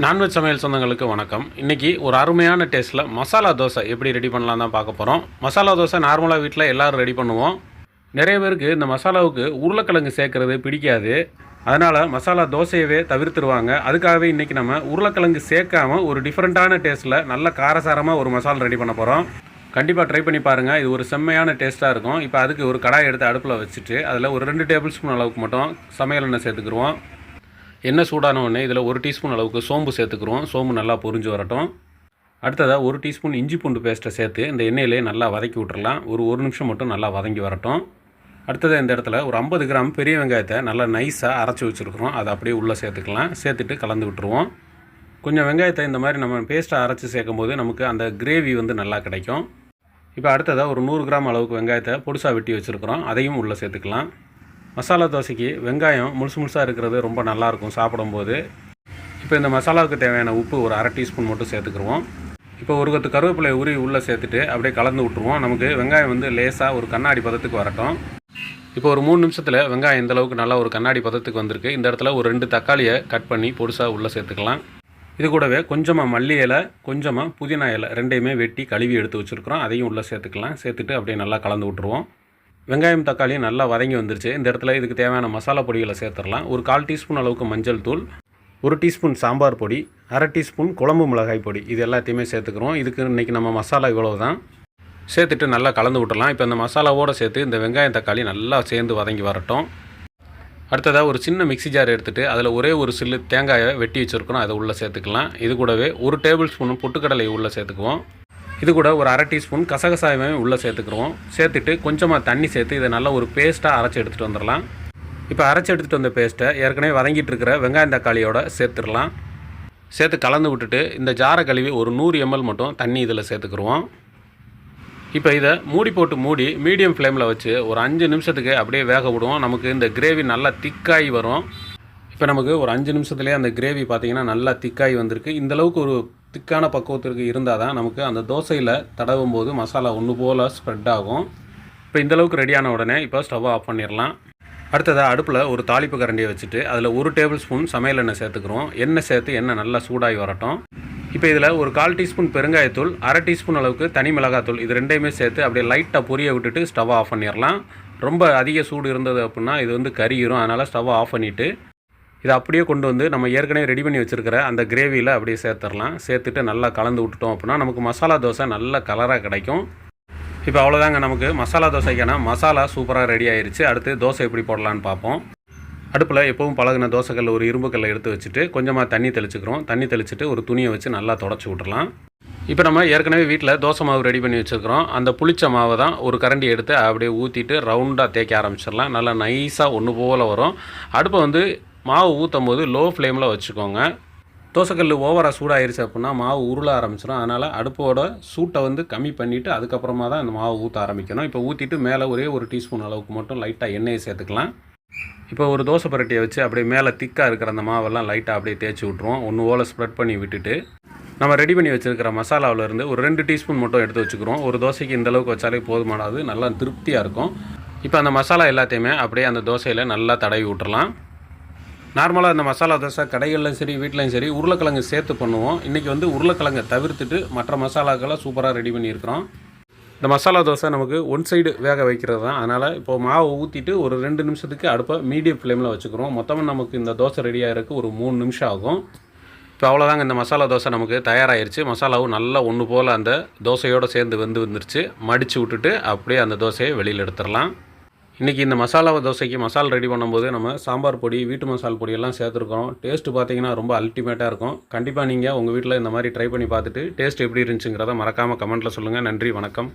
Non veg சமையல் சொந்தங்களுக்கு வணக்கம். இன்றைக்கி ஒரு அருமையான டேஸ்ட்டில் மசாலா தோசை எப்படி ரெடி பண்ணலாம் தான் பார்க்க போகிறோம். மசாலா தோசை நார்மலாக வீட்டில் எல்லோரும் ரெடி பண்ணுவோம். நிறைய பேருக்கு இந்த மசாலாவுக்கு உருளைக்கிழங்கு சேர்க்குறது பிடிக்காது. அதனால் மசாலா தோசையவே தவிர்த்துருவாங்க. அதுக்காகவே இன்றைக்கி நம்ம உருளைக்கிழங்கு சேர்க்காமல் ஒரு டிஃப்ரெண்ட்டான டேஸ்ட்டில் நல்ல காரசாரமாக ஒரு மசாலா ரெடி பண்ண போகிறோம். கண்டிப்பாக ட்ரை பண்ணி பாருங்கள். இது ஒரு செம்மையான டேஸ்ட்டாக இருக்கும். இப்போ அதுக்கு ஒரு கடாய் எடுத்து அடுப்பில் வச்சுட்டு அதில் ஒரு 2 டேபிள் ஸ்பூன் அளவுக்கு மட்டும் சமையல் எண்ணெய் சேர்த்துக்குருவோம். எண்ணெய் சூடான உடனே இதில் 1 டீஸ்பூன் அளவுக்கு சோம்பு சேர்த்துக்குறோம். சோம்பு நல்லா பொரிஞ்சு வரட்டும். அடுத்ததாக 1 டீஸ்பூன் இஞ்சி பூண்டு பேஸ்ட்டை சேர்த்து இந்த எண்ணெயிலே நல்லா வதக்கி விட்டுறலாம். ஒரு நிமிஷம் மட்டும் நல்லா வதங்கி வரட்டும். அடுத்ததாக இந்த இடத்துல ஒரு 50 கிராம் பெரிய வெங்காயத்தை நல்லா நைஸாக அரைச்சி வச்சுருக்குறோம். அதை அப்படியே உள்ளே சேர்த்துக்கலாம். சேர்த்துட்டு கலந்து விட்டுருவோம். கொஞ்சம் வெங்காயத்தை இந்த மாதிரி நம்ம பேஸ்ட்டை அரைச்சி சேர்க்கும் போது நமக்கு அந்த கிரேவி நல்லா கிடைக்கும். இப்போ அடுத்ததாக ஒரு 100 கிராம் அளவுக்கு வெங்காயத்தை பொடிசாக வெட்டி வச்சுருக்குறோம். அதையும் உள்ளே சேர்த்துக்கலாம். மசாலா தோசைக்கு வெங்காயம் முழுசாக இருக்கிறது ரொம்ப நல்லாயிருக்கும் சாப்பிடும்போது. இப்போ இந்த மசாலாவுக்கு தேவையான உப்பு ஒரு 1/2 டீஸ்பூன் மட்டும் சேர்த்துக்குருவோம். இப்போ ஒரு கொத்து கருவேப்பிலை உருவி உள்ளே சேர்த்துட்டு அப்படியே கலந்து விட்ருவோம். நமக்கு வெங்காயம் லேசாக ஒரு கண்ணாடி பதத்துக்கு வரட்டும். இப்போ ஒரு 3 நிமிஷத்தில் வெங்காயம் இந்தளவுக்கு நல்லா ஒரு கண்ணாடி பதத்துக்கு வந்திருக்கு. இந்த இடத்துல ஒரு 2 தக்காளியை கட் பண்ணி பொடிசாக உள்ளே சேர்த்துக்கலாம். இது கூடவே கொஞ்சமாக மல்லி இலை, கொஞ்சமாக புதினா இலை ரெண்டையுமே வெட்டி கழுவி எடுத்து வச்சுருக்குறோம். அதையும் உள்ளே சேர்த்துக்கலாம். சேர்த்துட்டு அப்படியே நல்லா கலந்து விட்ருவோம். வெங்காயம் தக்காளியும் நல்லா வதங்கி வந்துருச்சு. இந்த இடத்துல இதுக்கு தேவையான மசாலா பொடிகளை சேர்த்துடலாம். ஒரு 1/4 டீஸ்பூன் அளவுக்கு மஞ்சள் தூள், 1 டீஸ்பூன் சாம்பார் பொடி, 1/2 டீஸ்பூன் குழம்பு மிளகாய் பொடி, இது எல்லாத்தையுமே சேர்த்துக்கிறோம். இதுக்கு இன்றைக்கி நம்ம மசாலா இவ்வளவு தான். சேர்த்துட்டு நல்லா கலந்து விட்டுடலாம். இப்போ இந்த மசாலாவோடு சேர்த்து இந்த வெங்காயம் தக்காளி நல்லா சேர்ந்து வதங்கி வரட்டும். அடுத்ததாக ஒரு சின்ன மிக்ஸி ஜார் எடுத்துகிட்டு அதில் ஒரே ஒரு சில்லு தேங்காயை வெட்டி வச்சுருக்கணும். அதை உள்ளே சேர்த்துக்கலாம். இது கூடவே 1 டேபிள் ஸ்பூன் பொட்டுக்கடலை உள்ளே சேர்த்துக்குவோம். இது கூட ஒரு 1/2 டீஸ்பூன் கசகசாயமே உள்ளே சேர்த்துக்குறோம். சேர்த்துட்டு கொஞ்சமாக தண்ணி சேர்த்து இதை நல்லா ஒரு பேஸ்ட்டாக அரைச்சி எடுத்துகிட்டு வந்துடலாம். இப்போ அரைச்சி எடுத்துகிட்டு வந்த பேஸ்ட்டை ஏற்கனவே வதங்கிட்டு இருக்கிற வெங்காயம் தக்காளியோட சேர்த்துடலாம். சேர்த்து கலந்து விட்டுட்டு இந்த ஜாரை கழுவி ஒரு 100 ml மட்டும் தண்ணி இதில் சேர்த்துக்குருவோம். இப்போ இதை மூடி மீடியம் ஃப்ளேமில் வச்சு ஒரு 5 நிமிஷத்துக்கு அப்படியே வேக விடுவோம். நமக்கு இந்த கிரேவி நல்லா திக்காகி வரும். இப்போ நமக்கு ஒரு 5 நிமிஷத்துலேயே அந்த கிரேவி பார்த்திங்கன்னா நல்லா திக்காகி வந்திருக்கு. இந்தளவுக்கு ஒரு திக்கான பக்குவத்திற்கு இருந்தால் தான் நமக்கு அந்த தோசையில் தடவும் போது மசாலா ஒன்று போல் ஸ்ப்ரெட் ஆகும். இப்போ இந்தளவுக்கு ரெடியான உடனே இப்போ ஸ்டவ்வை ஆஃப் பண்ணிடலாம். அடுத்ததாக அடுப்பில் ஒரு தாளிப்பு கரண்டியை வச்சுட்டு அதில் 1 டேபிள் ஸ்பூன் சமையல் எண்ணெய் சேர்த்துக்கிறோம். எண்ணெய் சேர்த்து எண்ணெய் நல்லா சூடாகி வரட்டும். இப்போ இதில் ஒரு 1/4 டீஸ்பூன் பெருங்காயத்தூள், 1/2 டீஸ்பூன் அளவுக்கு தனி மிளகாத்தூள், இது ரெண்டையுமே சேர்த்து அப்படியே லைட்டாக பொரிய விட்டுட்டு ஸ்டவ்வை ஆஃப் பண்ணிடலாம். ரொம்ப அதிக சூடு இருந்தது அப்படின்னா இது கரியிரும். அதனால் ஸ்டவ்வை ஆஃப் பண்ணிவிட்டு இதை அப்படியே கொண்டு வந்து நம்ம ஏற்கனவே ரெடி பண்ணி வச்சுருக்கிற அந்த கிரேவியில் அப்படியே சேர்த்துடலாம். சேர்த்துட்டு நல்லா கலந்து விட்டுட்டோம் அப்படின்னா நமக்கு மசாலா தோசை நல்ல கலராக கிடைக்கும். இப்போ அவ்வளோதாங்க, நமக்கு மசாலா தோசைக்கான மசாலா சூப்பராக ரெடி ஆயிடுச்சு. அடுத்து தோசை எப்படி போடலான்னு பார்ப்போம். அடுப்பில் எப்பவும் பழகின தோசைக்கல் ஒரு இரும்பு கல்லை எடுத்து வச்சுட்டு கொஞ்சமாக தண்ணி தெளிச்சுக்கிறோம். தண்ணி தெளிச்சுட்டு ஒரு துணியை வச்சு நல்லா தொடச்சி விட்டுறலாம். இப்போ நம்ம ஏற்கனவே வீட்டில் தோசை மாவு ரெடி பண்ணி வச்சுருக்கிறோம். அந்த புளிச்ச மாவை தான் ஒரு கரண்டி எடுத்து அப்படியே ஊற்றிட்டு ரவுண்டாக தேய்க்க ஆரம்பிச்சிடலாம். நல்லா நைஸாக ஒன்று போல் வரும். அடுப்பை மாவு ஊற்றும் போது லோ ஃப்ளேமில் வச்சுக்கோங்க. தோசைக்கல் ஓவராக சூடாகிருச்சு அப்படின்னா மாவு உருள ஆரம்பிச்சிடும். அதனால் அடுப்போட சூட்டை கம்மி பண்ணிவிட்டு அதுக்கப்புறமா தான் இந்த மாவு ஊற்ற ஆரம்பிக்கணும். இப்போ ஊற்றிட்டு மேலே ஒரே 1 டீஸ்பூன் அளவுக்கு மட்டும் லைட்டாக எண்ணெயை சேர்த்துக்கலாம். இப்போ ஒரு தோசை பரட்டியை வச்சு அப்படியே மேலே திக்காக இருக்கிற அந்த மாவெல்லாம் லைட்டாக அப்படியே தேய்ச்சி விட்ருவோம். ஒன்று ஓலை ஸ்ப்ரெட் பண்ணி விட்டுட்டு நம்ம ரெடி பண்ணி வச்சுருக்கிற மசாலாவிலேருந்து ஒரு 2 டீஸ்பூன் மட்டும் எடுத்து வச்சுக்கிறோம். ஒரு தோசைக்கு இந்தளவுக்கு வச்சாலே போதுமானது, நல்லா திருப்தியாக இருக்கும். இப்போ அந்த மசாலா எல்லாத்தையுமே அப்படியே அந்த தோசையில் நல்லா தடவி விட்டுறலாம். நார்மலாக இந்த மசாலா தோசை கடைகளிலும் சரி வீட்லையும் சரி உருளைக்கிழங்கு சேர்த்து பண்ணுவோம். இன்றைக்கி உருளைக்கிழங்கை தவிர்த்துட்டு மற்ற மசாலாக்களை சூப்பராக ரெடி பண்ணியிருக்கிறோம். இந்த மசாலா தோசை நமக்கு ஒன் சைடு வேக வைக்கிறது தான். அதனால் இப்போது மாவை ஊற்றிட்டு ஒரு 2 நிமிஷத்துக்கு அடுப்பை மீடியம் ஃப்ளேமில் வச்சுக்கிறோம். மொத்தமாக நமக்கு இந்த தோசை ரெடியாகிறதுக்கு ஒரு 3 நிமிஷம் ஆகும். இப்போ அவ்வளோதாங்க, இந்த மசாலா தோசை நமக்கு தயாராகிருச்சு. மசாலாவும் நல்லா ஒன்று போல் அந்த தோசையோடு சேர்ந்து வந்துருச்சு. மடித்து விட்டுட்டு அப்படியே அந்த தோசையை வெளியில் எடுத்துடலாம். இன்றைக்கி இந்த மசாலா தோசைக்கு மசாலா ரெடி பண்ணும்போது நம்ம சாம்பார் பொடி, வீட்டு மசாலா பொடியெல்லாம் சேர்த்துருக்கோம். டேஸ்ட்டு பார்த்திங்கன்னா ரொம்ப அல்டிமேட்டாக இருக்கும். கண்டிப்பாக நீங்கள் உங்கள் வீட்டில் இந்த மாதிரி ட்ரை பண்ணி பார்த்துட்டு டேஸ்ட் எப்படி இருந்துச்சுங்கிறத மறக்காமல் கமெண்ட்டில் சொல்லுங்கள். நன்றி, வணக்கம்.